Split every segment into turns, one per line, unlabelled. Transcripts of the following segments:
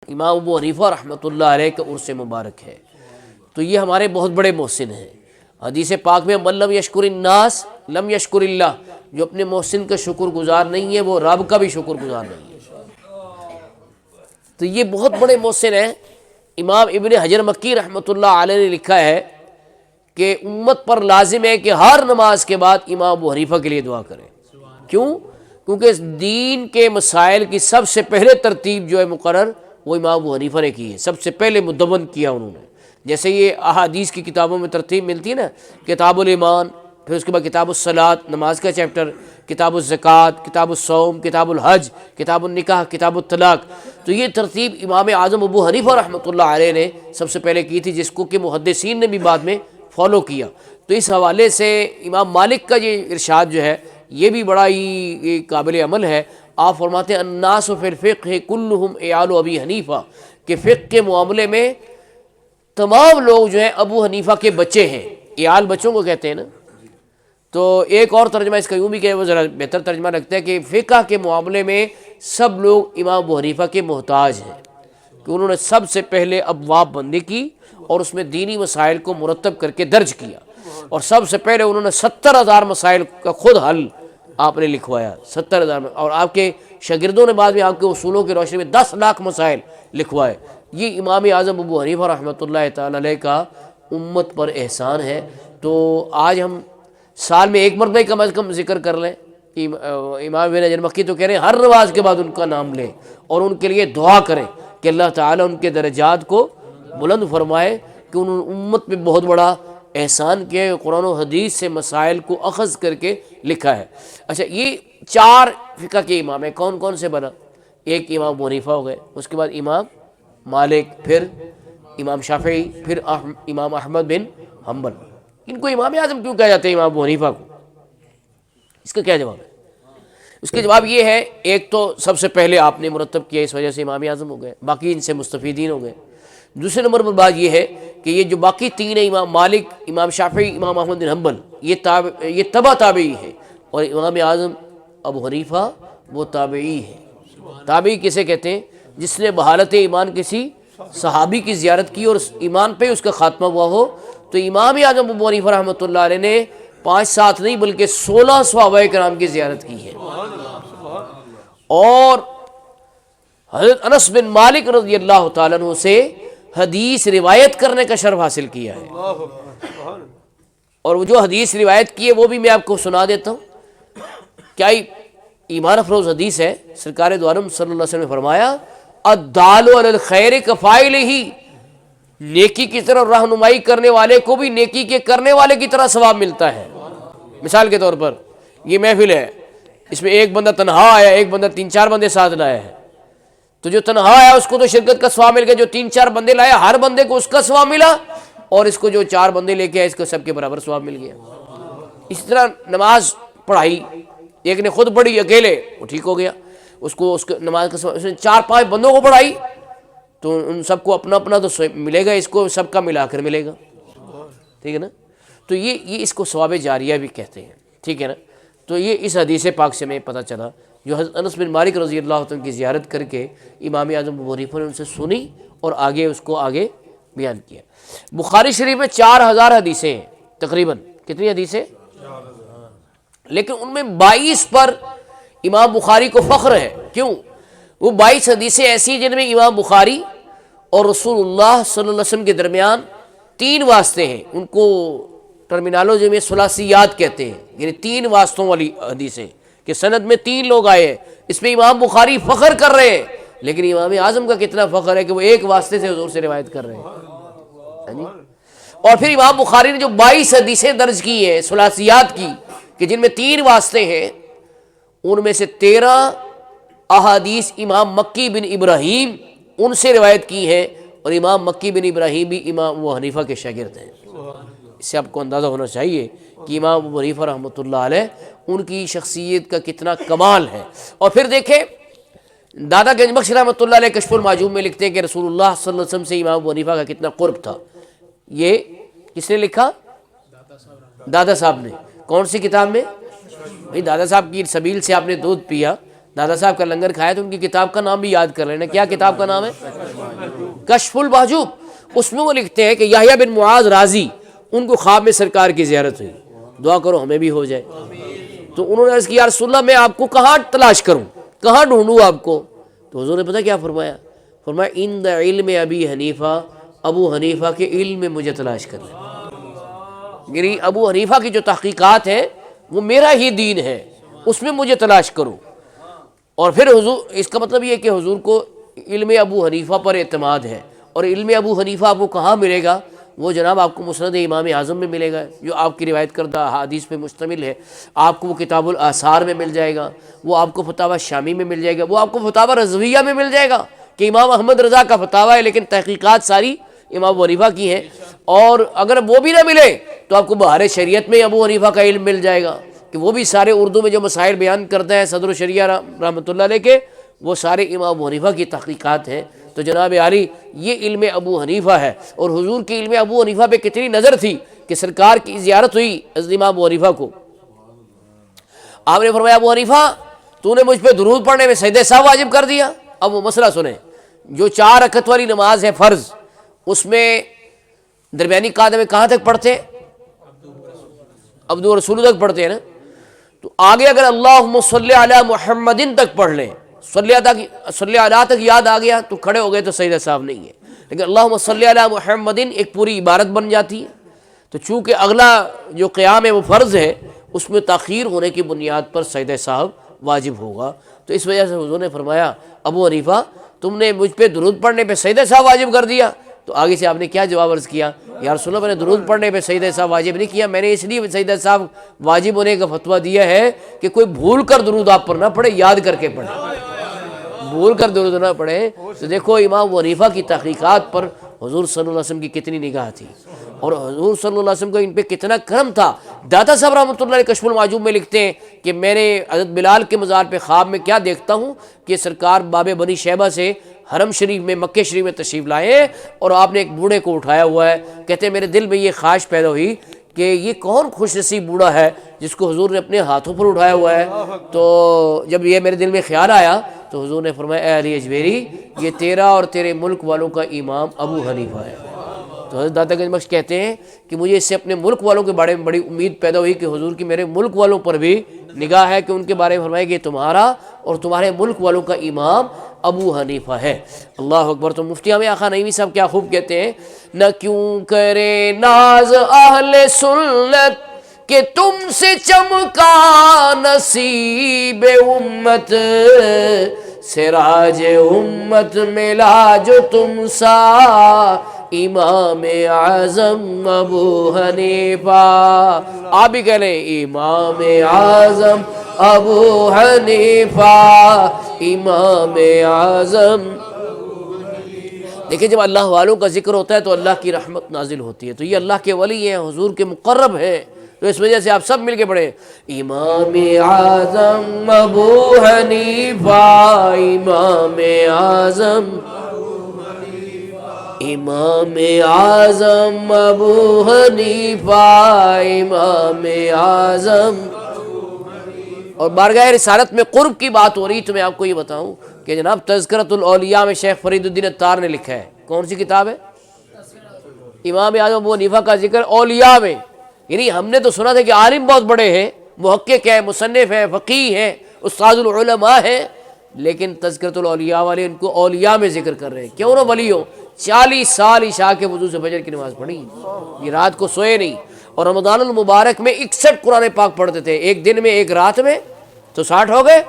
امام ابو حنیفہ رحمۃ اللہ علیہ کا عرس مبارک ہے، تو یہ ہمارے بہت بڑے محسن ہیں۔ حدیث پاک میں من لم یشکر الناس لم یشکر اللہ، جو اپنے محسن کا شکر گزار نہیں ہے وہ رب کا بھی شکر گزار نہیں ہے۔ تو یہ بہت بڑے محسن ہیں۔ امام ابن حجر مکی رحمۃ اللہ علیہ نے لکھا ہے کہ امت پر لازم ہے کہ ہر نماز کے بعد امام ابو حنیفہ کے لیے دعا کریں۔ کیوں؟ کیونکہ دین کے مسائل کی سب سے پہلے ترتیب جو ہے مقرر وہ امام ابو حنیفہ نے کی ہے، سب سے پہلے مدون کیا انہوں نے۔ جیسے یہ احادیث کی کتابوں میں ترتیب ملتی ہے نا، کتاب الایمان، پھر اس کے بعد کتاب الصلاۃ نماز کا چیپٹر، کتاب الزکوٰۃ، کتاب الصوم، کتاب الحج، کتاب النکاح، کتاب الطلاق، تو یہ ترتیب امام اعظم ابو حنیفہ رحمۃ اللہ علیہ نے سب سے پہلے کی تھی، جس کو کہ محدثین نے بھی بعد میں فالو کیا۔ تو اس حوالے سے امام مالک کا یہ ارشاد جو ہے یہ بھی بڑا ہی قابل عمل ہے۔ آپ فرماتے ہیں الناس فی الفقہ کلہم عیال ابی حنیفہ، کہ فقہ کے معاملے میں تمام لوگ جو ہیں ابو حنیفہ کے بچے ہیں۔ عیال بچوں کو کہتے ہیں نا، تو ایک اور ترجمہ اس کا یوں بھی کہ وہ ذرا بہتر ترجمہ لگتا ہے کہ فقہ کے معاملے میں سب لوگ امام ابو حنیفہ کے محتاج ہیں، کہ انہوں نے سب سے پہلے ابواب بندی کی اور اس میں دینی مسائل کو مرتب کر کے درج کیا، اور سب سے پہلے انہوں نے 70,000 مسائل کا خود حل آپ نے لکھوایا، 70,000، اور آپ کے شاگردوں نے بعد میں آپ کے اصولوں کی روشنی میں 10 لاکھ مسائل لکھوائے۔ یہ امام اعظم ابو حنیفہ رحمۃ اللہ تعالی علیہ کا امت پر احسان ہے۔ تو آج ہم سال میں ایک مرتبہ کم از کم ذکر کر لیں کہ امام ابن حجر مکی تو کہہ رہے ہیں ہر نماز کے بعد ان کا نام لیں اور ان کے لیے دعا کریں کہ اللہ تعالیٰ ان کے درجات کو بلند فرمائے، کہ انہوں نے امت پہ بہت بڑا احسان کیا ہے، قرآن و حدیث سے مسائل کو اخذ کر کے لکھا ہے۔ اچھا، یہ 4 فقہ کے امام ہیں، کون کون سے بنا؟ ایک امام ابو حنیفہ ہو گئے، اس کے بعد امام مالک، پھر امام شافعی، پھر امام احمد بن حنبل۔ ان کو امام اعظم کیوں کہا جاتا ہے امام ابو حنیفہ کو؟ اس کا کیا جواب ہے؟ اس کا جواب یہ ہے، ایک تو سب سے پہلے آپ نے مرتب کیا، اس وجہ سے امام اعظم ہو گئے، باقی ان سے مستفیدین ہو گئے۔ دوسرے نمبر پر بات یہ ہے کہ یہ جو باقی 3 ہیں، امام مالک، امام شافعی، امام احمد بن حنبل، یہ تبع تابعی ہے، اور امام اعظم ابو حنیفہ وہ تابعی ہے۔ تابعی کسے کہتے ہیں؟ جس نے بحالت ایمان کسی صحابی کی زیارت کی اور ایمان پہ اس کا خاتمہ ہوا ہو۔ تو امام اعظم ابو حنیفہ رحمۃ اللہ علیہ نے 5-7 نہیں بلکہ 16 صحابہ کرام کی زیارت کی ہے، اور حضرت انس بن مالک رضی اللہ تعالیٰ عنہ سے حدیث روایت کرنے کا شرف حاصل کیا ہے، اور وہ جو حدیث روایت کی ہے وہ بھی میں آپ کو سنا دیتا ہوں۔ کیا ایمان افروز حدیث ہے، سرکار دو عالم صلی اللہ علیہ وسلم نے فرمایا الدال علی الخیر کفاعلہ، نیکی کی طرف رہنمائی کرنے والے کو بھی نیکی کے کرنے والے کی طرح ثواب ملتا ہے۔ مثال کے طور پر یہ محفل ہے، اس میں ایک بندہ تنہا آیا، ایک بندہ 3-4 بندے ساتھ لایا ہے، تو جو تنہا آیا اس کو تو شرکت کا ثواب مل گیا، جو 3-4 بندے لایا ہر بندے کو اس کا ثواب ملا، اور اس کو جو 4 بندے لے کے آئے اس کو سب کے برابر ثواب مل گیا۔ اسی طرح نماز پڑھائی، ایک نے خود پڑھی اکیلے وہ ٹھیک ہو گیا، اس کو نماز کا ثواب، اس نے 4-5 بندوں کو پڑھائی تو ان سب کو اپنا اپنا تو ملے گا، اس کو سب کا ملا کر ملے گا، ٹھیک ہے نا۔ تو یہ اس کو ثواب جاریہ بھی کہتے ہیں، ٹھیک ہے نا۔ تو یہ اس حدیث پاک سے میں پتہ چلا، جو حضرت انس بن مالک رضی اللہ عنہ کی زیارت کر کے امام اعظم ابو حنیفہ نے ان سے سنی اور آگے اس کو آگے بیان کیا۔ بخاری شریف میں 4000 حدیثیں ہیں تقریباً، کتنی حدیثیں؟ لیکن ان میں 22 پر امام بخاری کو فخر ہے۔ کیوں؟ وہ 22 حدیثیں ایسی ہیں جن میں امام بخاری اور رسول اللہ صلی اللہ علیہ وسلم کے درمیان 3 واسطے ہیں، ان کو ٹرمینالوجی میں ثلاثیات کہتے ہیں، یعنی 3 واسطوں والی حدیثیں، کہ سند میں 3 لوگ آئے ہیں، اس میں امام بخاری فخر کر رہے ہیں، لیکن امام اعظم کا کتنا فخر ہے کہ وہ 1 واسطے سے حضور سے روایت کر رہے ہیں۔ اور پھر امام بخاری نے جو 22 حدیثیں درج کی ہیں ثلاثیات کی، کہ جن میں 3 واسطے ہیں، ان میں سے 13 احادیث امام مکی بن ابراہیم ان سے روایت کی ہیں، اور امام مکی بن ابراہیم بھی امام ابو حنیفہ کے شاگرد ہیں۔ اس سے آپ کو اندازہ ہونا چاہیے کہ امام ابو حنیفہ رحمۃ اللہ علیہ ان کی شخصیت کا کتنا کمال ہے۔ اور پھر دیکھیں دادا گنج بخش رحمۃ اللہ علیہ کشف المعجوب میں لکھتے ہیں کہ رسول اللہ صلی اللہ علیہ وسلم سے امام ابو حنیفہ کا کتنا قرب تھا۔ یہ کس نے لکھا؟ دادا صاحب نے۔ کون سی کتاب میں؟ بھائی دادا صاحب کی سبیل سے آپ نے دودھ پیا، دادا صاحب کا لنگر کھایا تو ان کی کتاب کا نام بھی یاد کر لینا. کیا کتاب کا نام ہے؟ کشف المحجوب. اس میں وہ لکھتے ہیں کہ یحییٰ بن معاذ رازی ان کو خواب میں سرکار کی زیارت ہوئی, دعا کرو ہمیں بھی ہو جائے. تو انہوں نے عرض کیا یا رسول اللہ میں آپ کو کہاں تلاش کروں, کہاں ڈھونڈوں آپ کو؟ تو حضور نے پتہ کیا فرمایا؟ فرمایا ان دا علم ابی حنیفہ, ابو حنیفہ کے علم میں مجھے تلاش کر لیں. یعنی ابو حنیفہ کی جو تحقیقات ہیں وہ میرا ہی دین ہے, اس میں مجھے تلاش کرو. اور پھر حضور, اس کا مطلب یہ ہے کہ حضور کو علم ابو حنیفہ پر اعتماد ہے. اور علم ابو حنیفہ آپ کو کہاں ملے گا؟ وہ جناب آپ کو مسند امام اعظم میں ملے گا, جو آپ کی روایت کردہ حدیث پہ مشتمل ہے. آپ کو وہ کتاب الآثار میں مل جائے گا, وہ آپ کو فتاوی شامی میں مل جائے گا, وہ آپ کو فتاوی رضویہ میں مل جائے گا کہ امام احمد رضا کا فتاوی ہے لیکن تحقیقات ساری امام ابو حنیفہ کی ہیں. اور اگر وہ بھی نہ ملے تو آپ کو بہار شریعت میں ابو حنیفہ کا علم مل جائے گا کہ وہ بھی سارے اردو میں جو مسائل بیان کرتا ہے صدر الشریعہ رحمۃ اللہ علیہ کے, وہ سارے امام ابو حنیفہ کی تحقیقات ہیں. تو جناب عالی یہ علم ابو حنیفہ ہے. اور حضور کی علم ابو حنیفہ پہ کتنی نظر تھی کہ سرکار کی زیارت ہوئی حضرت امام ابو حنیفہ کو. آپ نے فرمایا ابو حنیفہ تو نے مجھ پہ درود پڑھنے میں سجدہ سہو واجب کر دیا. اب وہ مسئلہ سنیں, جو 4 رکعت والی نماز ہے فرض, اس میں درمیانی قاعدے میں کہاں تک پڑھتے ہیں؟ عبدو رسول تک پڑھتے ہیں نا. تو آگے اگر اللہم صلی علی محمد تک پڑھ لیں, صلی علی تک یاد آ گیا تو کھڑے ہو گئے تو سجدہ سہو نہیں ہے. لیکن اللہم صلی علی محمد ایک پوری عبارت بن جاتی ہے. تو چونکہ اگلا جو قیام ہے وہ فرض ہے, اس میں تاخیر ہونے کی بنیاد پر سجدہ سہو واجب ہوگا. تو اس وجہ سے حضور نے فرمایا ابو حنیفہ تم نے مجھ پہ درود پڑھنے پہ سجدہ سہو واجب کر دیا. تو آگے سے آپ نے کیا جواب عرض کیا؟ یا رسول اللہ میں نے درود پڑھنے پہ سجدہ سہو واجب نہیں کیا, میں نے اس لیے سجدہ سہو واجب ہونے کا فتویٰ دیا ہے کہ کوئی بھول کر درود آپ پر نہ پڑھے, یاد کر کے پڑھے, بھول کر درود نہ پڑھے. تو دیکھو امام ابو حنیفہ کی تحقیقات پر حضور صلی اللہ علیہ وسلم کی کتنی نگاہ تھی, اور حضور صلی اللہ علیہ وسلم کا ان پہ کتنا کرم تھا. داتا صاحب رحمۃ اللہ علیہ کشف المحجوب میں لکھتے ہیں کہ میں نے حضرت بلال کے مزار پہ خواب میں کیا دیکھتا ہوں کہ سرکار باب بنی شیبہ سے حرم شریف میں مکہ شریف میں تشریف لائے اور آپ نے ایک بوڑھے کو اٹھایا ہوا ہے. کہتے ہیں میرے دل میں یہ خواہش پیدا ہوئی کہ یہ کون خوش نصیب بوڑھا ہے جس کو حضور نے اپنے ہاتھوں پر اٹھایا ہوا ہے. تو جب یہ میرے دل میں خیال آیا تو حضور نے فرمایا اے علی اجمیری یہ تیرا اور تیرے ملک والوں کا امام ابو حنیفہ ہے. تو حضرت داتا گنج بخش کہتے ہیں کہ مجھے اس سے اپنے ملک والوں کے بارے میں بڑی امید پیدا ہوئی کہ حضور کی میرے ملک والوں پر بھی نگاہ ہے کہ ان کے بارے میں فرمائے کہ تمہارا اور تمہارے ملک والوں کا امام ابو حنیفہ ہے. اللہ اکبر. تو مفتی ہمیں آقا نعیمی صاحب کیا خوب کہتے ہیں, نہ کیوں کرے ناز اہل سنت کہ تم سے چمکا نصیب امت, سراج امت ملا جو تم سا امام اعظم ابو حنیفہ. آپ بھی کہہ لیں امام اعظم ابو حنیفہ, امام اعظم. دیکھیں جب اللہ والوں کا ذکر ہوتا ہے تو اللہ کی رحمت نازل ہوتی ہے. تو یہ اللہ کے ولی ہیں, حضور کے مقرب ہیں, تو اس وجہ سے آپ سب مل کے پڑھیں امام اعظم ابو حنیفہ, امام اعظم, امام اعظم ابو حنیفہ, امام اعظم. اور بارگاہ رسالت میں قرب کی بات ہو رہی تو میں آپ کو یہ بتاؤں کہ جناب تذکرۃ الاولیاء میں شیخ فرید الدین اتار نے لکھا ہے. کون سی کتاب ہے؟ امام اعظم ابو حنیفہ کا ذکر اولیاء میں. یعنی ہم نے تو سنا تھا کہ عالم بہت بڑے ہیں, محقق ہیں, مصنف ہیں, فقیہ ہیں, استاد العلماء ہیں, لیکن تذکرۃ الاولیاء والے ان کو اولیاء میں ذکر کر رہے ہیں. کیوں نہ ولی ہو؟ 40 سال عشاء کے وضو سے فجر کی نماز پڑھی, یہ رات کو سوئے نہیں. اور رمضان المبارک میں 61 قرآن پاک پڑھتے تھے, ایک دن میں ایک رات میں تو 60 ہو گئے,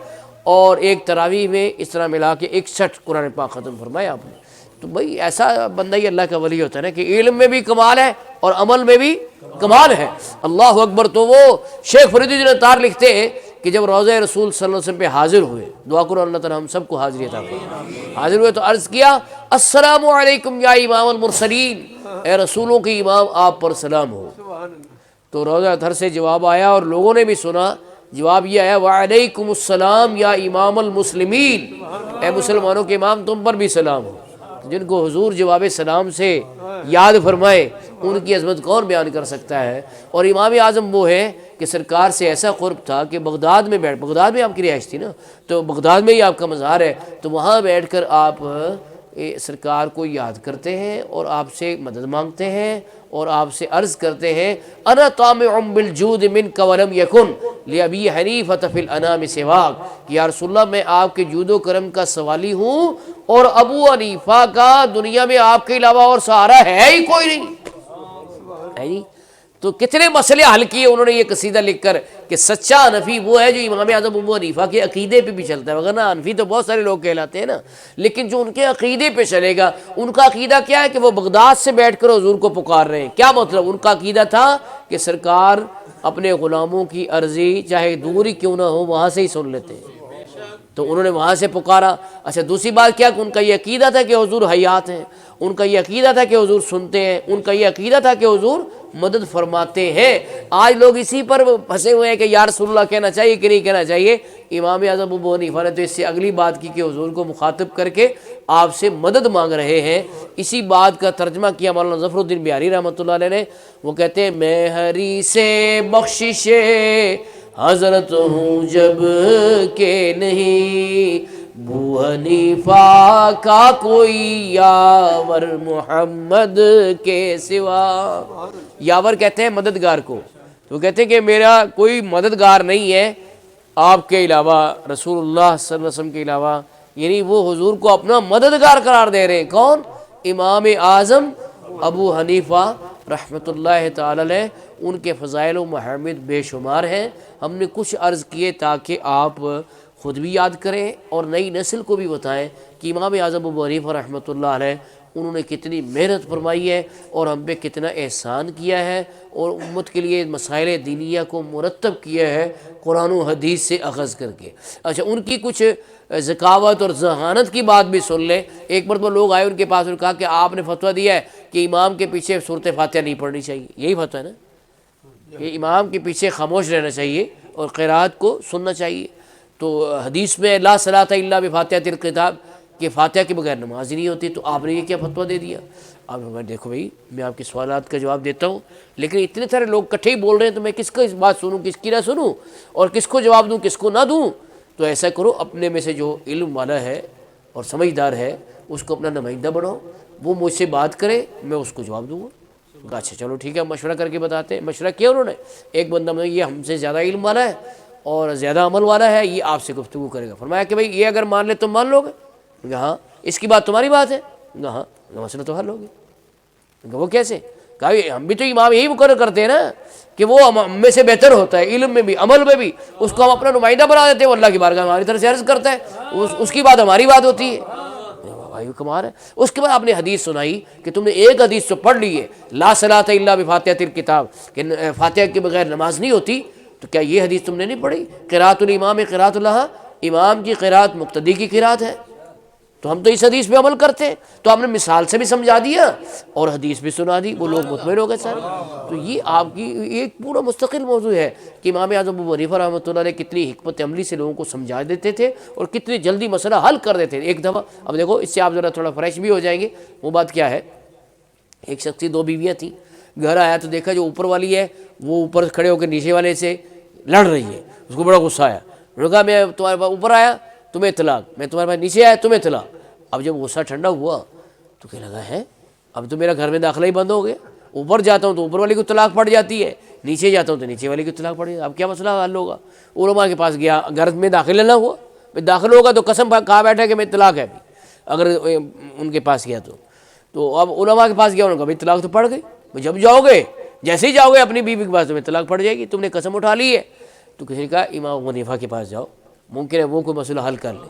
اور ایک تراویح میں اس طرح ملا کے 61 قرآن پاک ختم فرمایا آپ نے. تو بھائی ایسا بندہ ہی اللہ کا ولی ہوتا ہے نا کہ علم میں بھی کمال ہے اور عمل میں بھی کمال ہے. اللہ اکبر. تو وہ شیخ فرید الدین اتار لکھتے ہیں کہ جب روضہ رسول صلی اللہ علیہ وسلم پہ حاضر ہوئے, دعا کرو اللہ تعالیٰ ہم سب کو حاضری عطا فرمائے, حاضر ہوئے تو عرض کیا السلام علیکم یا امام المرسلین, اے رسولوں کی امام آپ پر سلام ہو. تو روضہ اطہر سے جواب آیا اور لوگوں نے بھی سنا, جواب یہ آیا وعلیکم السلام یا امام المسلمین, اے مسلمانوں کے امام تم پر بھی سلام ہو. جن کو حضور جواب سلام سے یاد فرمائے ان کی عظمت کون بیان کر سکتا ہے. اور امام اعظم وہ ہے کہ سرکار سے ایسا قرب تھا کہ بغداد میں آپ کی رہائش تھی نا، تو بغداد میں ہی آپ کا مزار ہے، تو وہاں بیٹھ کر آپ سرکار کو یاد کرتے ہیں اور آپ سے مدد مانگتے ہیں اور آپ سے عرض کرتے ہیں انا طامع بالجود منک ولم یکن لابی حنیفۃ فی الانام سواک، کہ یا رسول اللہ میں آپ کے جود و کرم کا سوالی ہوں اور ابو حنیفہ کا دنیا میں آپ کے علاوہ اور سہارا ہے ہی کوئی نہیں ہے جی۔ تو کتنے مسئلے حل کیے انہوں نے یہ قصیدہ لکھ کر کہ سچا حنفی وہ ہے جو امام اعظم ابو حنیفہ کے عقیدے پہ بھی چلتا ہے، وغیرہ حنفی تو بہت سارے لوگ کہلاتے ہیں نا، لیکن جو ان کے عقیدے پہ چلے گا، ان کا عقیدہ کیا ہے کہ وہ بغداد سے بیٹھ کر حضور کو پکار رہے ہیں۔ کیا مطلب؟ ان کا عقیدہ تھا کہ سرکار اپنے غلاموں کی عرضی چاہے دور ہی کیوں نہ ہو وہاں سے ہی سن لیتے ہیں، تو انہوں نے وہاں سے پکارا۔ اچھا دوسری بات کیا کہ ان کا یہ عقیدہ تھا کہ حضور حیات ہیں، ان کا یہ عقیدہ تھا کہ حضور سنتے ہیں، ان کا یہ عقیدہ تھا کہ حضور مدد فرماتے ہیں۔ آج لوگ اسی پر پھنسے ہوئے ہیں کہ یا رسول اللہ کہنا چاہیے کہ نہیں کہنا چاہیے۔ امام اعظم ابو حنیفہ نے تو اس سے اگلی بات کی کہ حضور کو مخاطب کر کے آپ سے مدد مانگ رہے ہیں۔ اسی بات کا ترجمہ کیا مولانا ظفر الدین بہاری رحمۃ اللہ علیہ نے، وہ کہتے ہیں میں ہری سے بخشش حضرت ہوں جب کہ نہیں ابو حنیفہ کا کوئی یاور محمد کے سوا۔ یاور کہتے ہیں مددگار کو، تو کہتے ہیں کہ میرا کوئی مددگار نہیں ہے آپ کے علاوہ، رسول اللہ صلی اللہ علیہ وسلم کے علاوہ، یعنی وہ حضور کو اپنا مددگار قرار دے رہے ہیں۔ کون؟ امام اعظم ابو حنیفہ رحمۃ اللہ تعالی علیہ۔ ان کے فضائل و محامد بے شمار ہیں، ہم نے کچھ عرض کیے تاکہ آپ خود بھی یاد کریں اور نئی نسل کو بھی بتائیں کہ امام اعظم ابو حنیفہ رحمۃ اللہ علیہ انہوں نے کتنی محنت فرمائی ہے اور ہم پہ کتنا احسان کیا ہے، اور امت کے لیے مسائل دینیہ کو مرتب کیا ہے قرآن و حدیث سے اخذ کر کے۔ اچھا ان کی کچھ ذکاوت اور ذہانت کی بات بھی سن لیں۔ ایک مرتبہ لوگ آئے ان کے پاس اور کہا کہ آپ نے فتویٰ دیا ہے کہ امام کے پیچھے سورۃ فاتحہ نہیں پڑھنی چاہیے، یہی فتویٰ ہے نا کہ امام کے پیچھے خاموش رہنا چاہیے اور قرات کو سننا چاہیے۔ تو حدیث میں لا صلاۃ الا بفاتحۃ الکتاب کہ فاتحہ کے بغیر نماز ہی نہیں ہوتی، تو آپ نے یہ کیا فتویٰ دے دیا؟ اب میں دیکھو بھائی میں آپ کے سوالات کا جواب دیتا ہوں، لیکن اتنے سارے لوگ اکٹھے ہی بول رہے ہیں تو میں کس کا اس بات سنوں، کس کی نہ سنوں، اور کس کو جواب دوں کس کو نہ دوں؟ تو ایسا کرو اپنے میں سے جو علم والا ہے اور سمجھدار ہے اس کو اپنا نمائندہ بناؤ، وہ مجھ سے بات کرے میں اس کو جواب دوں گا۔ اچھا چلو ٹھیک ہے، مشورہ کر کے بتاتے ہیں۔ مشورہ کیا انہوں نے، ایک بندہ میں یہ ہم سے زیادہ علم والا ہے اور زیادہ عمل والا ہے، یہ آپ سے گفتگو کرے گا۔ فرمایا کہ بھائی یہ اگر مان لے تم مان لو گے؟ ہاں۔ اس کی بات تمہاری بات ہے؟ ہاں۔ مسئلہ تو حل ہو گیا۔ وہ کیسے؟ کہا ہم بھی تو امام یہی مقرر کرتے ہیں نا کہ وہ ہم میں سے بہتر ہوتا ہے علم میں بھی عمل میں بھی، اس کو ہم اپنا نمائندہ بنا دیتے ہیں، وہ اللہ کی بارگاہ ہماری طرف سے عرض کرتا ہے، اس کی بات ہماری بات ہوتی ہے۔ بھائی کمال ہے۔ اس کے بعد آپ نے حدیث سنائی کہ تم نے ایک حدیث تو پڑھ لی ہے لا صلاۃ الا بفاتحۃ الکتاب کہ فاتحہ کے بغیر نماز نہیں ہوتی، تو کیا یہ حدیث تم نے نہیں پڑھی؟ قراءۃ الامام قراءۃ اللہ، امام کی قراءت مقتدی کی قراءت ہے، تو ہم تو اس حدیث پہ عمل کرتے ہیں۔ تو ہم نے مثال سے بھی سمجھا دیا اور حدیث بھی سنا دی، وہ لوگ مطمئن ہو گئے سارے۔ تو یہ آپ کی ایک پورا مستقل موضوع ہے کہ امام اعظم ابو حنیفہ رحمۃ اللہ علیہ کتنی حکمت عملی سے لوگوں کو سمجھا دیتے تھے اور کتنی جلدی مسئلہ حل کر دیتے تھے ایک دفعہ۔ اب دیکھو اس سے آپ ذرا تھوڑا فریش بھی ہو جائیں گے۔ وہ بات کیا ہے، ایک شخص کی دو بیویاں تھیں، گھر آیا تو دیکھا جو اوپر والی ہے وہ اوپر کھڑے ہو کے نیچے والے سے لڑ رہی ہے، اس کو بڑا غصہ آیا، انہوں نے کہا میں تمہارے پاس اوپر آیا تمہیں طلاق، میں تمہارے پاس نیچے آیا تمہیں طلاق۔ اب جب غصہ ٹھنڈا ہوا تو کہنے لگا ہے اب تو میرا گھر میں داخلہ ہی بند ہو گیا، اوپر جاتا ہوں تو اوپر والی کو طلاق پڑ جاتی ہے، نیچے جاتا ہوں تو نیچے والی کو طلاق پڑ جاتی ہے، اب کیا مسئلہ حل ہوگا؟ علماء کے پاس گیا، گھر میں داخل نہ ہوا، میں داخل ہوگا تو قسم کہا بیٹھا کہ میں طلاق ہے اگر ان کے پاس گیا تو اب علماء کے پاس گیا، انہوں نے کہا بھائی طلاق تو پڑ گئی، جب جاؤ گے جیسے ہی جاؤ گے اپنی بیوی کے پاس تمہیں طلاق پڑ جائے گی، تم نے قسم اٹھا لی ہے۔ تو کسی نے کہا امام ابو حنیفہ کے پاس جاؤ، ممکن ہے وہ کوئی مسئلہ حل کر لے۔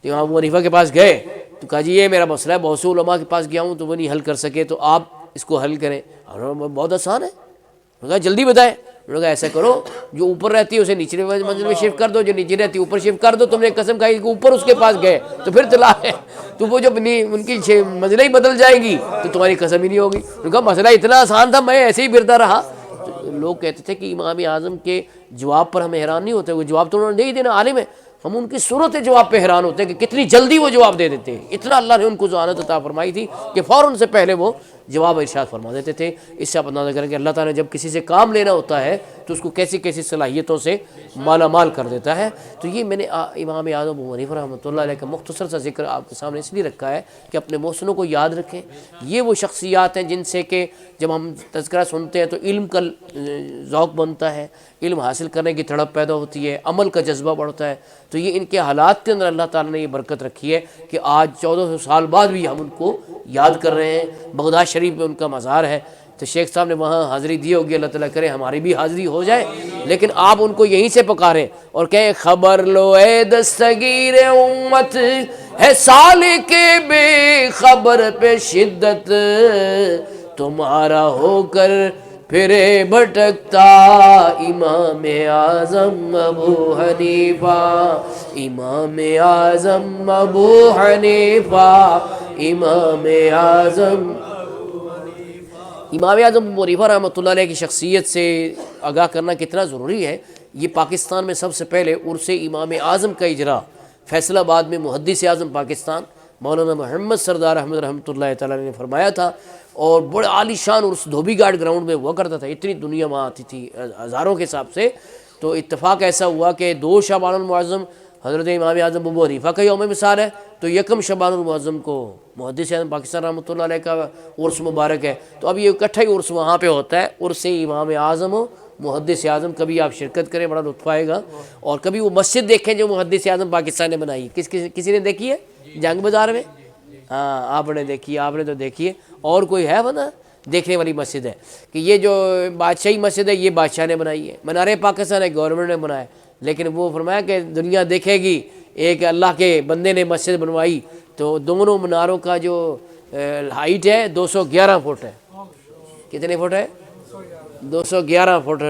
تو امام ابو حنیفہ کے پاس گئے تو کہا جی یہ میرا مسئلہ ہے، بہت سے علماء کے پاس گیا ہوں تو وہ نہیں حل کر سکے، تو آپ اس کو حل کریں۔ بہت آسان ہے، انہوں نے کہا جلدی بتائیں۔ انہوں نے کہا ایسا کرو جو اوپر رہتی ہے اسے نیچے منزل میں شفٹ کر دو، جو نیچے رہتی ہے اوپر شفٹ کر دو۔ تم نے قسم کھائی کہ اوپر اس کے پاس گئے تو پھر طلاق ہے، تو وہ جب ان کی منزلیں ہی بدل جائیں گی تو تمہاری قسم ہی نہیں ہوگی۔ انہوں نے کہا مسئلہ اتنا آسان تھا، میں ایسے ہی پھرتا رہا۔ لوگ کہتے تھے کہ امام اعظم کے جواب پر ہمیں حیران نہیں ہوتے، وہ جواب تو انہوں نے دے ہی دینا، عالم ہے، ہم ان کی صورت جواب پہ حیران ہوتے ہیں کہ کتنی جلدی وہ جواب دے دیتے ہیں۔ اتنا اللہ نے ان کو ذہانت عطا فرمائی تھی کہ فوراً سے پہلے وہ جواب ارشاد فرما دیتے تھے۔ اس سے آپ اندازہ کریں کہ اللہ تعالیٰ نے جب کسی سے کام لینا ہوتا ہے تو اس کو کیسی کیسی صلاحیتوں سے مالا مال کر دیتا ہے۔ تو یہ میں نے امام اعظم ابو حنیفہ رحمۃ اللہ علیہ کا مختصر سا ذکر آپ کے سامنے اس لیے رکھا ہے کہ اپنے محسنوں کو یاد رکھیں۔ یہ وہ شخصیات ہیں جن سے کہ جب ہم تذکرہ سنتے ہیں تو علم کا ذوق بنتا ہے، علم حاصل کرنے کی تڑپ پیدا ہوتی ہے، عمل کا جذبہ بڑھتا ہے۔ تو یہ ان کے حالات کے اندر اللہ تعالیٰ نے یہ برکت رکھی ہے کہ آج 1400 سال بعد بھی ہم ان کو یاد کر رہے ہیں۔ بغداد شریف میں ان کا مزار ہے، تو شیخ صاحب نے وہاں حاضری دی ہوگی، اللہ تعالیٰ کرے ہماری بھی حاضری ہو جائے، لیکن آپ ان کو یہیں سے پکاریں اور کہیں خبر لو اے دستگیر امت ہے سالک بے خبر پہ شدت، تمہارا ہو کر پھرے بھٹکتا امام اعظم ابو حنیفہ، امام اعظم ابو حنیفہ، امام اعظم۔ امام اعظم ابو حنیفہ رحمۃ اللہ علیہ کی شخصیت سے آگاہ کرنا کتنا ضروری ہے۔ یہ پاکستان میں سب سے پہلے عرس امام اعظم کا اجرا فیصل آباد میں محدث اعظم پاکستان مولانا محمد سردار احمد رحمۃ اللہ تعالیٰ نے فرمایا تھا، اور بڑے عالی شان عرس دھوبی گھاٹ گراؤنڈ میں ہوا کرتا تھا، اتنی دنیا وہاں آتی تھی ہزاروں کے حساب سے۔ تو اتفاق ایسا ہوا کہ 2 شعبان المعظم حضرت امام اعظم ابو حنیفہ کا یوم مثال ہے، تو 1 شعبان المعظم کو محدث اعظم پاکستان رحمۃ اللہ علیہ کا عرس مبارک ہے۔ تو اب یہ اکٹھا ہی عرس وہاں پہ ہوتا ہے، عرس امام اعظم و محدث اعظم۔ کبھی آپ شرکت کریں، بڑا لطف آئے گا۔ اور کبھی وہ مسجد دیکھیں جو محدث اعظم پاکستان نے بنائی، کسی نے دیکھی ہے جنگ بازار میں؟ ہاں آپ نے دیکھی، آپ نے تو دیکھی ہے، اور کوئی ہے بنا دیکھنے والی مسجد ہے کہ یہ جو بادشاہی مسجد ہے یہ بادشاہ نے بنائی ہے، منار پاکستان ہے گورنمنٹ نے بنایا، لیکن وہ فرمایا کہ دنیا دیکھے گی ایک اللہ کے بندے نے مسجد بنوائی، تو دونوں مناروں کا جو ہائٹ ہے 211 فٹ ہے۔ کتنے فٹ ہے؟ 211 فٹ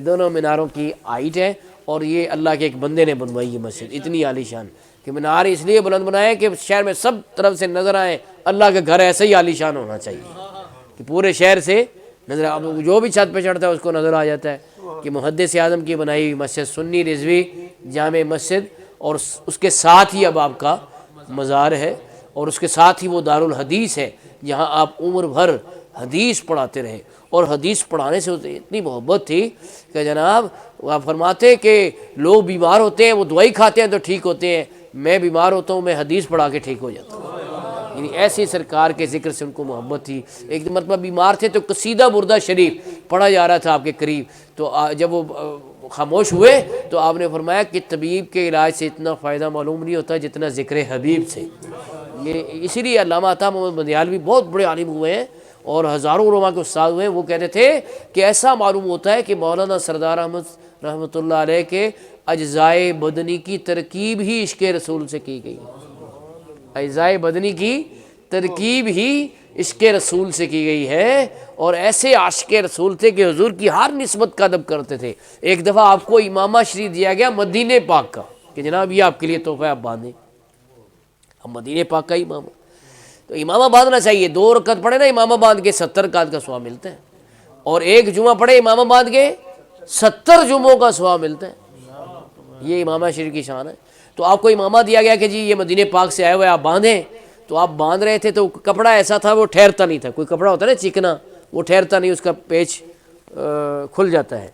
دونوں میناروں کی ہائٹ ہے، اور یہ اللہ کے ایک بندے نے بنوائی یہ مسجد، اتنی عالی شان کہ مینار اس لیے بلند بنائے کہ شہر میں سب طرف سے نظر آئے۔ اللہ کا گھر ایسا ہی عالی شان ہونا چاہیے کہ پورے شہر سے نظر، اب جو بھی چھت پہ چڑھتا ہے اس کو نظر آ جاتا ہے کہ محدث اعظم کی بنائی ہوئی مسجد سنی رضوی جامع مسجد، اور اس کے ساتھ ہی اب آپ کا مزار ہے، اور اس کے ساتھ ہی وہ دارالحدیث ہے جہاں آپ عمر بھر حدیث پڑھاتے رہے۔ اور حدیث پڑھانے سے اتنی محبت تھی کہ جناب آپ فرماتے کہ لوگ بیمار ہوتے ہیں وہ دوائی کھاتے ہیں تو ٹھیک ہوتے ہیں، میں بیمار ہوتا ہوں میں حدیث پڑھا کے ٹھیک ہو جاتا ہوں۔ یعنی ایسی سرکار کے ذکر سے ان کو محبت تھی۔ ایک مرتبہ بیمار تھے تو قصیدہ بردہ شریف پڑھا جا رہا تھا آپ کے قریب، تو جب وہ خاموش ہوئے تو آپ نے فرمایا کہ طبیب کے علاج سے اتنا فائدہ معلوم نہیں ہوتا جتنا ذکر حبیب سے۔ یہ اسی لیے علامہ عطا محمد بندیالوی بہت بڑے عالم ہوئے ہیں اور ہزاروں علماء کے استاد ہوئے ہیں، وہ کہتے تھے کہ ایسا معلوم ہوتا ہے کہ مولانا سردار احمد رحمۃ اللہ علیہ کے اجزائے بدنی کی ترکیب ہی عشق رسول سے کی گئی، اجزائے بدنی کی ترکیب ہی عشق رسول سے کی گئی ہے، اور ایسے عاشق رسول تھے کہ حضور کی ہر نسبت کا ادب کرتے تھے۔ ایک دفعہ آپ کو امامہ شریف دیا گیا مدینہ پاک کا کہ جناب یہ آپ کے لیے تحفہ آپ باندھیں، ہم مدینہ پاک کا امامہ، تو امامہ باندھنا چاہیے۔ 2 رکعت پڑھے نا امامہ باندھ کے 70 رکعت کا ثواب ملتا ہے، اور 1 جمعہ پڑھے امامہ باندھ کے 70 جمعوں کا ثواب ملتا ہے۔ یہ امامہ شریف کی شان ہے۔ تو آپ کو امامہ دیا گیا کہ جی یہ مدینہ پاک سے آئے ہوئے آپ باندھیں، تو آپ باندھ رہے تھے تو کپڑا ایسا تھا وہ ٹھہرتا نہیں تھا، کوئی کپڑا ہوتا ہے نا چکنا، وہ ٹھہرتا نہیں، اس کا پیچ کھل جاتا ہے۔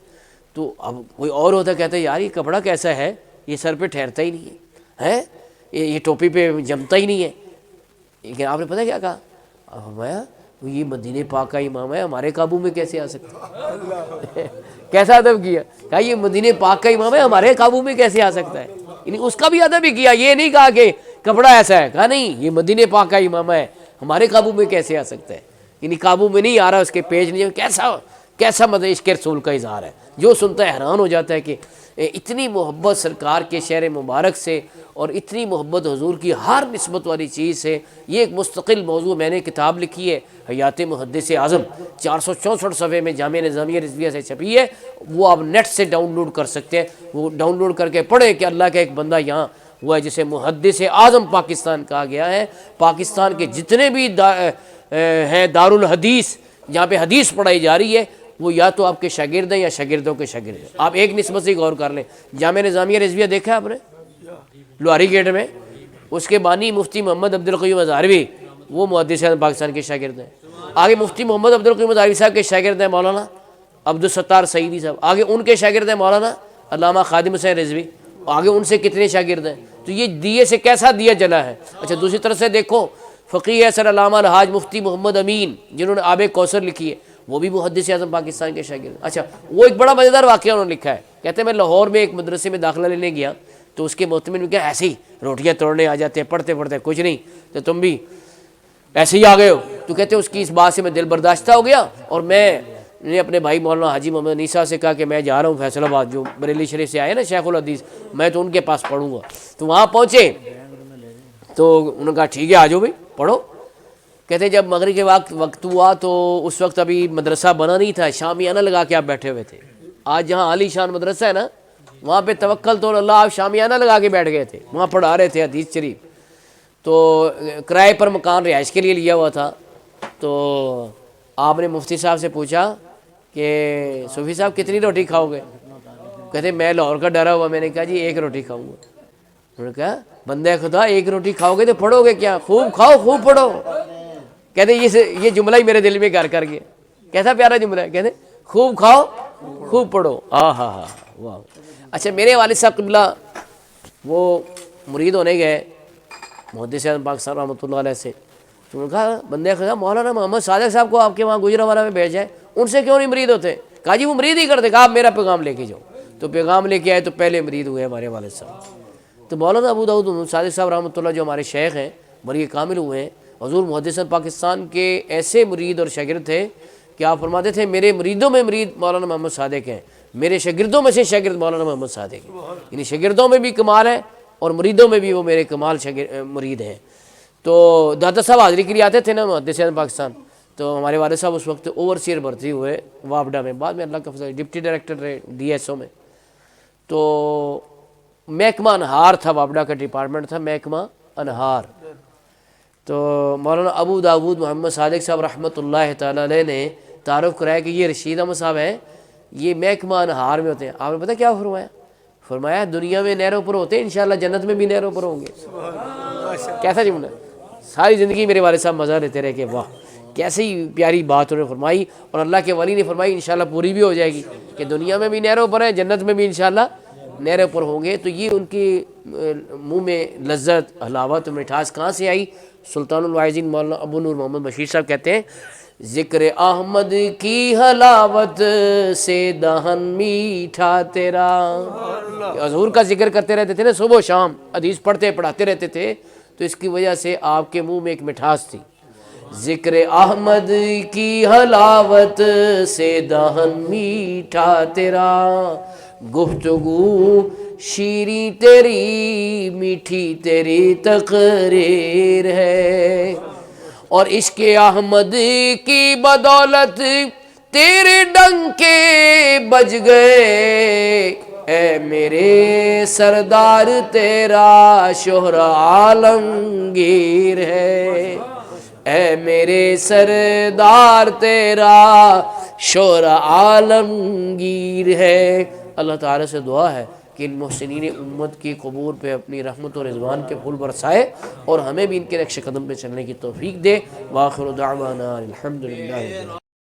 تو اب کوئی اور ہوتا کہتا ہے یار یہ کپڑا کیسا ہے، یہ سر پہ ٹھہرتا ہی نہیں ہے، یہ ٹوپی پہ جمتا ہی نہیں ہے۔ لیکن آپ نے پتہ کیا کہا؟ فرمایا یہ مدینہ پاک کا امام ہے، ہمارے قابو میں کیسے آ سکتا ہے؟ کیسا ادب کیا، کہا یہ مدینہ پاک کا امام ہے، ہمارے قابو میں کیسے آ سکتا ہے؟ یعنی اس کا بھی ادب ہی کیا، یہ نہیں کہا کہ کپڑا ایسا ہے، کہا نہیں یہ مدینہ پاک کا امام ہے، ہمارے قابو میں کیسے آ سکتا ہے؟ یعنی قابو میں نہیں آ رہا، اس کے پیج نہیں، کیسا مطلب عشق رسول کا اظہار ہے۔ جو سنتا ہے حیران ہو جاتا ہے کہ اتنی محبت سرکار کے شہر مبارک سے، اور اتنی محبت حضور کی ہر نسبت والی چیز سے۔ یہ ایک مستقل موضوع میں نے کتاب لکھی ہے حیات محدث اعظم، 464 صفحے میں جامعہ نظامیہ رضویہ سے چھپی ہے، وہ آپ نیٹ سے ڈاؤن لوڈ کر سکتے ہیں، وہ ڈاؤن لوڈ کر کے پڑھیں کہ اللہ کا ایک بندہ یہاں ہوا ہے جسے محدث اعظم پاکستان کہا گیا ہے۔ پاکستان کے جتنے بھی ہیں دارالحدیث جہاں پہ حدیث پڑھائی جا رہی ہے، وہ یا تو آپ کے شاگرد ہیں یا شاگردوں کے شاگرد ہیں۔ آپ ایک نسبت سے غور کر لیں، جامعہ نظامیہ رضویہ دیکھا آپ نے لوہاری گیٹ میں، اس کے بانی مفتی محمد عبدالقیوم ازہروی وہ محدث اعظم پاکستان کے شاگرد ہیں۔ آگے مفتی محمد عبدالقیوم ازہروی صاحب کے شاگرد ہیں مولانا عبدالستار سعیدی صاحب، آگے ان کے شاگرد ہیں مولانا علامہ خادم حسین رضوی، آگے ان سے کتنے شاگرد ہیں. تو یہ دیے سے کیسا دیا جلا ہے. اچھا دوسری طرف سے دیکھو فقیہ اثر علامہ الحاج مفتی محمد امین جنہوں نے آب کوثر لکھی ہے، وہ بھی محدث اعظم پاکستان کے شاگرد. اچھا وہ ایک بڑا مزیدار واقعہ انہوں نے لکھا ہے، کہتے ہیں میں لاہور میں ایک مدرسے میں داخلہ لینے گیا تو اس کے محتمل نے کہا ایسے ہی روٹیاں توڑنے آ جاتے ہیں، پڑھتے پڑھتے کچھ نہیں، تو تم بھی ایسے ہی آ گئے ہو. تو کہتے ہیں اس کی اس بات سے میں دل برداشتہ ہو گیا اور میں نے اپنے بھائی مولانا حاجی محمد نیسا سے کہا کہ میں جا رہا ہوں فیصل آباد، جو بریلی شریف سے آئے نا شیخ الحدیث، میں تو ان کے پاس پڑھوں گا. تو وہاں پہنچے تو انہوں نے کہا ٹھیک ہے آ جاؤ بھائی پڑھو. کہتے ہیں جب مغرب کے وقت ہوا تو اس وقت ابھی مدرسہ بنا نہیں تھا، شامیانہ لگا کے آپ بیٹھے ہوئے تھے. آج جہاں عالی شان مدرسہ ہے نا وہاں پہ توکل تو اللہ آپ شامیانہ لگا کے بیٹھ گئے تھے، وہاں پڑھا رہے تھے حدیث شریف. تو کرائے پر مکان رہائش کے لیے لیا ہوا تھا. تو آپ نے مفتی صاحب سے پوچھا کہ صوفی صاحب کتنی روٹی کھاؤ گے؟ کہتے میں لاہور کا ڈرا ہوا، میں نے کہا جی ایک روٹی کھاؤں گا. انہوں نے کہا بندہ خدا ایک روٹی کھاؤ گے تو پڑھو گے کیا؟ خوب کھاؤ خوب پڑھو. کہتے یہ جملہ ہی میرے دل میں گھر کر گیا. کیسا پیارا جملہ ہے، کہتے خوب کھاؤ خوب پڑھو. ہاں ہاں ہاں واہ. اچھا میرے والد صاحب قبلہ وہ مرید ہونے گئے محدث اعظم پاکستان رحمۃ اللہ علیہ سے. تو انہوں نے کہا بندے خدا مولانا محمد صادق صاحب کو آپ کے وہاں گجرانوالہ میں بھیج جائے، ان سے کیوں نہیں مرید ہوتے؟ کہا جی وہ مرید ہی کرتے. کہا آپ میرا پیغام لے کے جاؤ. تو پیغام لے کے آئے تو پہلے مرید ہوئے ہمارے والد صاحب. تو مولانا ابو داؤد صادق صاحب رحمۃ اللہ جو ہمارے شیخ ہیں بڑی کامل ہوئے ہیں، حضور محدث پاکستان کے ایسے مرید اور شاگرد تھے کہ آپ فرماتے تھے میرے مریدوں میں مرید مولانا محمد صادق ہیں، میرے شاگردوں میں سے شاگرد مولانا محمد صادق ہیں. یعنی شاگردوں میں بھی کمال ہے اور مریدوں میں بھی وہ میرے کمال مرید ہیں. تو دادا صاحب حاضری کے لیے آتے تھے نا محدث پاکستان. تو ہمارے والد صاحب اس وقت اوورسیئر بھرتی ہوئے وابڈا میں، بعد میں اللہ کا فضل ڈپٹی ڈائریکٹر رہے ڈی ایس او میں. تو محکمہ انہار تھا، وابڈا کا ڈپارٹمنٹ تھا محکمہ انہار. تو مولانا ابو داود محمد صادق صاحب رحمۃ اللہ تعالی علیہ نے تعارف کرایا کہ یہ رشید احمد صاحب ہیں، یہ محکمہ انہار میں ہوتے ہیں. آپ نے پتہ کیا فرمایا؟ فرمایا دنیا میں نہروں پر ہوتے ہیں، انشاءاللہ جنت میں بھی نہروں پر ہوں گے. کیسا جملہ! ساری زندگی میرے والد صاحب مزہ لیتے رہے کہ واہ کیسی پیاری بات انہوں نے فرمائی، اور اللہ کے ولی نے فرمائی انشاءاللہ پوری بھی ہو جائے گی کہ دنیا میں بھی نہروں پر ہیں، جنت میں بھی انشاءاللہ نہروں پر ہوں گے. تو یہ ان کے منہ میں لذت حلاوت مٹھاس کہاں سے آئی؟ سلطان الواعظین مولانا ابو نور محمد بشیر صاحب کہتے ہیں ذکر احمد کی حلاوت سے دہن میٹھا تیرا. حضور کا ذکر کرتے رہتے تھے نا صبح و شام، حدیث پڑھتے پڑھاتے رہتے تھے، تو اس کی وجہ سے آپ کے منہ میں ایک مٹھاس تھی. ذکر احمد کی حلاوت سے دہن میٹھا تیرا، گفتگو شیریں تیری میٹھی تیری تقریر ہے، اور عشق احمد کی بدولت تیرے ڈنکے بج گئے. اے میرے سردار تیرا شہر عالمگیر ہے، اے میرے سردار تیرا شہر عالمگیر ہے. اللہ تعالیٰ سے دعا ہے کہ ان محسنین امت کی قبور پہ اپنی رحمت و رضوان کے پھول برسائے اور ہمیں بھی ان کے نقش قدم پہ چلنے کی توفیق دے. وآخر دعوانا الحمدللہ.